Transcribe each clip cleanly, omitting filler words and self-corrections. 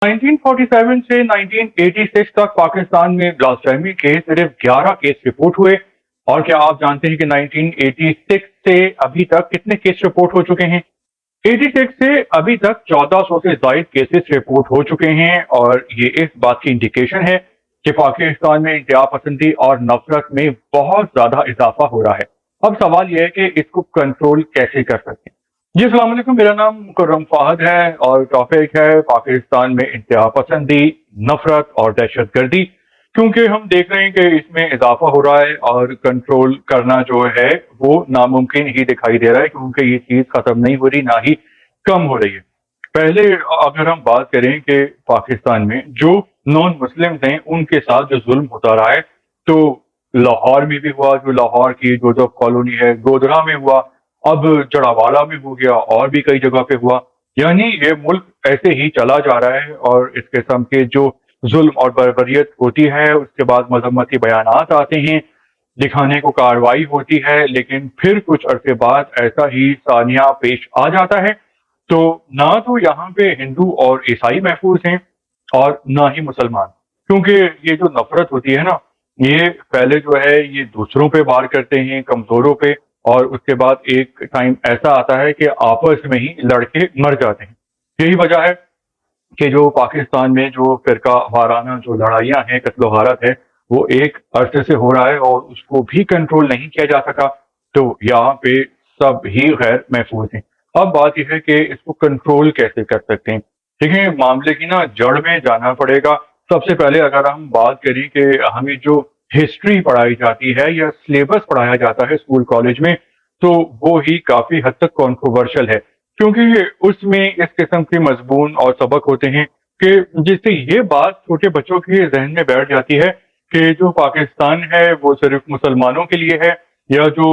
1947 سے 1986 تک پاکستان میں بلاسفیمی کے صرف 11 کیس رپورٹ ہوئے، اور کیا آپ جانتے ہیں کہ 1986 سے ابھی تک کتنے کیس رپورٹ ہو چکے ہیں؟ 86 سے ابھی تک 1400 سے زائد کیسز رپورٹ ہو چکے ہیں، اور یہ اس بات کی انڈیکیشن ہے کہ پاکستان میں انتہا پسندی اور نفرت میں بہت زیادہ اضافہ ہو رہا ہے۔ اب سوال یہ ہے کہ اس کو کنٹرول کیسے کر سکتے ہیں؟ جی السلام علیکم، میرا نام مکرم فہد ہے اور ٹاپک ہے پاکستان میں انتہا پسندی، نفرت اور دہشت گردی، کیونکہ ہم دیکھ رہے ہیں کہ اس میں اضافہ ہو رہا ہے اور کنٹرول کرنا جو ہے وہ ناممکن ہی دکھائی دے رہا ہے، کیونکہ یہ چیز ختم نہیں ہو رہی، نہ ہی کم ہو رہی ہے۔ پہلے اگر ہم بات کریں کہ پاکستان میں جو نان مسلمز ہیں ان کے ساتھ جو ظلم ہوتا رہا ہے، تو لاہور میں بھی ہوا، جو لاہور کی جو کالونی ہے گودرا میں ہوا، اب جڑاوالا میں ہو گیا، اور بھی کئی جگہ پہ ہوا۔ یعنی یہ ملک ایسے ہی چلا جا رہا ہے، اور اس قسم کے جو ظلم اور بربریت ہوتی ہے اس کے بعد مذمتی بیانات آتے ہیں، دکھانے کو کارروائی ہوتی ہے، لیکن پھر کچھ عرصے بعد ایسا ہی سانیہ پیش آ جاتا ہے۔ تو نہ تو یہاں پہ ہندو اور عیسائی محفوظ ہیں اور نہ ہی مسلمان، کیونکہ یہ جو نفرت ہوتی ہے نا، یہ پہلے جو ہے یہ دوسروں پہ وار کرتے ہیں، کمزوروں پہ، اور اس کے بعد ایک ٹائم ایسا آتا ہے کہ آپس میں ہی لڑکے مر جاتے ہیں۔ یہی وجہ ہے کہ جو پاکستان میں جو فرقہ وارانہ جو لڑائیاں ہیں، قتل و غارت ہے، وہ ایک عرصے سے ہو رہا ہے اور اس کو بھی کنٹرول نہیں کیا جا سکا۔ تو یہاں پہ سب ہی غیر محفوظ ہیں۔ اب بات یہ ہے کہ اس کو کنٹرول کیسے کر سکتے ہیں؟ دیکھیں، معاملے کی نا جڑ میں جانا پڑے گا۔ سب سے پہلے اگر ہم بات کریں کہ ہمیں جو ہسٹری پڑھائی جاتی ہے یا سلیبس پڑھایا جاتا ہے اسکول کالج میں، تو وہ ہی کافی حد تک کنٹروورشل ہے، کیونکہ اس میں اس قسم کے مضمون اور سبق ہوتے ہیں کہ جس سے یہ بات چھوٹے بچوں کے ذہن میں بیٹھ جاتی ہے کہ جو پاکستان ہے وہ صرف مسلمانوں کے لیے ہے، یا جو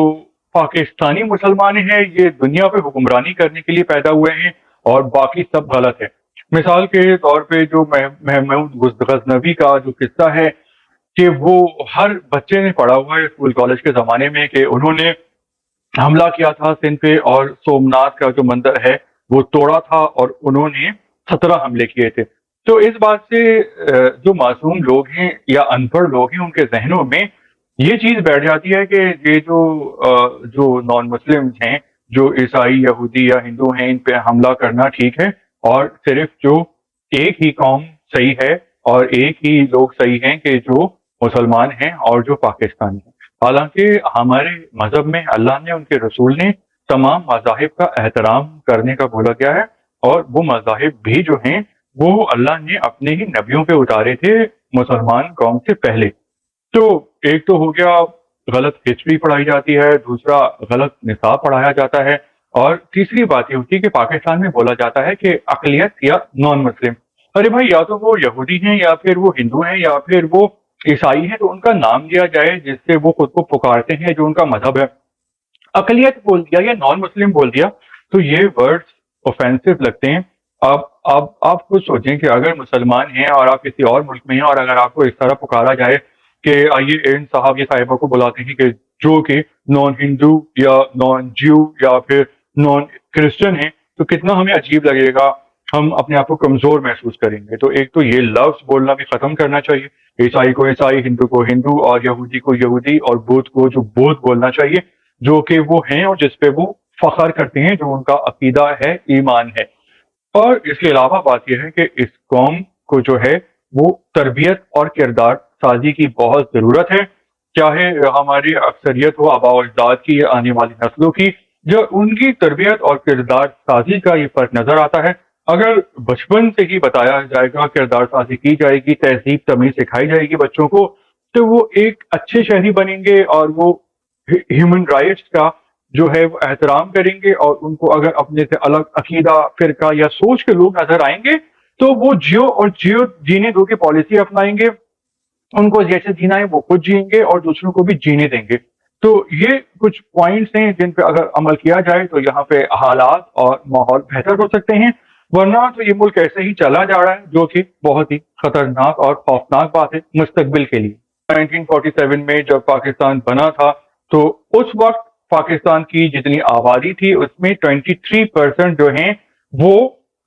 پاکستانی مسلمان ہیں یہ دنیا پہ حکمرانی کرنے کے لیے پیدا ہوئے ہیں اور باقی سب غلط ہے۔ مثال کے طور پہ جو محمود غزنوی کا جو قصہ ہے، کہ وہ ہر بچے نے پڑھا ہوا ہے اسکول کالج کے زمانے میں، کہ انہوں نے حملہ کیا تھا سندھ پہ اور سومناتھ کا جو مندر ہے وہ توڑا تھا، اور انہوں نے 17 حملے کیے تھے۔ تو اس بات سے جو معصوم لوگ ہیں یا ان پڑھ لوگ ہیں ان کے ذہنوں میں یہ چیز بیٹھ جاتی ہے کہ یہ جو نان مسلم ہیں، جو عیسائی، یہودی یا ہندو ہیں، ان پہ حملہ کرنا ٹھیک ہے، اور صرف جو ایک ہی قوم صحیح ہے اور ایک ہی لوگ صحیح ہیں کہ جو مسلمان ہیں اور جو پاکستانی ہیں۔ حالانکہ ہمارے مذہب میں اللہ نے، ان کے رسول نے تمام مذاہب کا احترام کرنے کا بولا گیا ہے، اور وہ مذاہب بھی جو ہیں وہ اللہ نے اپنے ہی نبیوں پہ اتارے تھے مسلمان قوم سے پہلے۔ تو ایک تو ہو گیا غلط ہسٹری پڑھائی جاتی ہے، دوسرا غلط نصاب پڑھایا جاتا ہے، اور تیسری بات یہ ہوتی ہے کہ پاکستان میں بولا جاتا ہے کہ اقلیت یا نان مسلم۔ ارے بھائی، یا تو وہ یہودی ہیں یا پھر وہ ہندو ہیں یا پھر وہ عیسائی ہیں، تو ان کا نام لیا جائے جس سے وہ خود کو پکارتے ہیں، جو ان کا مذہب ہے۔ اقلیت بول دیا یا نان مسلم بول دیا تو یہ ورڈز اوفینسو لگتے ہیں۔ آپ خود سوچیں کہ اگر مسلمان ہیں اور آپ کسی اور ملک میں ہیں، اور اگر آپ کو اس طرح پکارا جائے کہ آئیے ان صاحب یا صاحبہ کو بلاتے ہیں کہ جو کہ نان ہندو یا نان جیو یا پھر نان کرسچن ہیں، تو کتنا ہمیں عجیب لگے گا، ہم اپنے آپ کو کمزور محسوس کریں گے۔ تو ایک تو یہ لفظ بولنا بھی ختم کرنا چاہیے، عیسائی کو عیسائی، ہندو کو ہندو، اور یہودی کو یہودی، اور بدھ کو جو بدھ بولنا چاہیے، جو کہ وہ ہیں اور جس پہ وہ فخر کرتے ہیں، جو ان کا عقیدہ ہے، ایمان ہے۔ اور اس کے علاوہ بات یہ ہے کہ اس قوم کو جو ہے وہ تربیت اور کردار سازی کی بہت ضرورت ہے، چاہے ہماری اکثریت ہو آباء و اجداد کی یا آنے والی نسلوں کی۔ جو ان کی تربیت اور کردار سازی کا یہ فرق نظر آتا ہے۔ اگر بچپن سے ہی بتایا جائے گا، کردار سازی کی جائے گی، تہذیب تمیز سکھائی جائے گی بچوں کو، تو وہ ایک اچھے شہری بنیں گے، اور وہ ہیومن رائٹس کا جو ہے وہ احترام کریں گے، اور ان کو اگر اپنے سے الگ عقیدہ، فرقہ یا سوچ کے لوگ نظر آئیں گے تو وہ جیو جینے دو کی پالیسی اپنائیں گے، ان کو جیسے جینا ہے وہ خود جئیں گے اور دوسروں کو بھی جینے دیں گے۔ تو یہ کچھ پوائنٹس ہیں جن پہ اگر عمل کیا جائے تو یہاں پہ حالات اور ماحول بہتر ہو سکتے ہیں، ورنہ تو یہ ملک ایسے ہی چلا جا رہا ہے، جو کہ بہت ہی خطرناک اور خوفناک بات ہے مستقبل کے لیے۔ 1947 میں جب پاکستان بنا تھا تو اس وقت پاکستان کی جتنی آبادی تھی اس میں 23% جو ہیں وہ